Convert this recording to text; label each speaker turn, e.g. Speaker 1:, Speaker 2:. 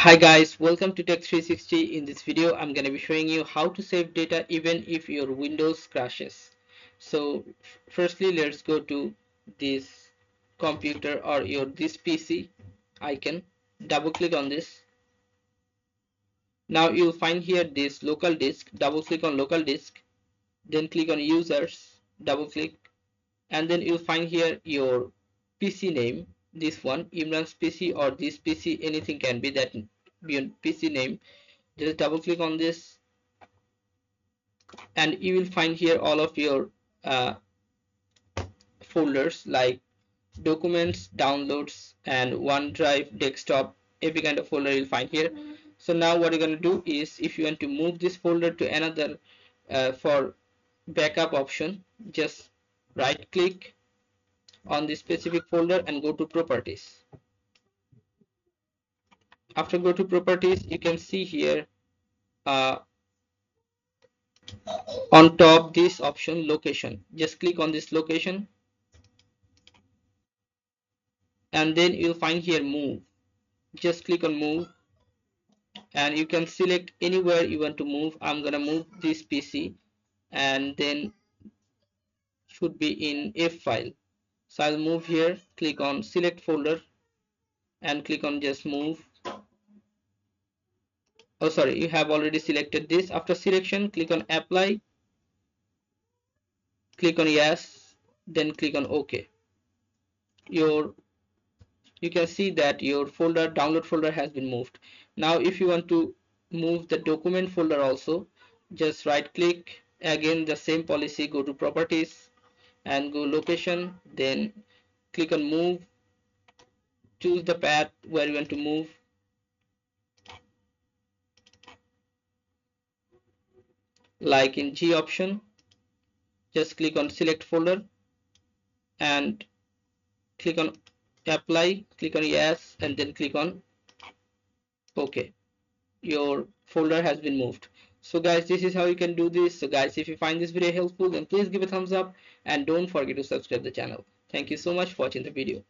Speaker 1: Hi guys, welcome to Tech 360. In this video, I'm going to be showing you how to save data even if your Windows crashes. So firstly, let's go to this computer or this PC icon. Double click on this. Now you'll find here this local disk. Double click on local disk. Then click on users. Double click. And then you'll find here your PC name. This one, Imran's PC or this PC, anything can be that PC name. Just double click on this and you will find here all of your uh, folders like documents, downloads, and OneDrive, desktop, every kind of folder you'll find here. So now what you're going to do is, if you want to move this folder to another for backup option, just right click on this specific folder and go to properties. After go to properties, you can see here uh, on top this option location. Just click on this location and then you'll find here move. Just click on move and you can select anywhere you want to move. I'm gonna move this PC and then should be in F file. So I'll move here, click on select folder and click on just move. Oh sorry, you have already selected this. After selection, click on apply, click on yes, then click on OK. You can see that your folder download folder has been moved. Now if you want to move the document folder also, just right click, again the same policy, go to properties and go location, then click on move, choose the path where you want to move, like in G option, just click on select folder and click on apply, click on yes, and then click on OK. Your folder has been moved. So guys, this is how you can do this. So guys, if you find this video helpful, then please give a thumbs up and don't forget to subscribe the channel. Thank you so much for watching the video.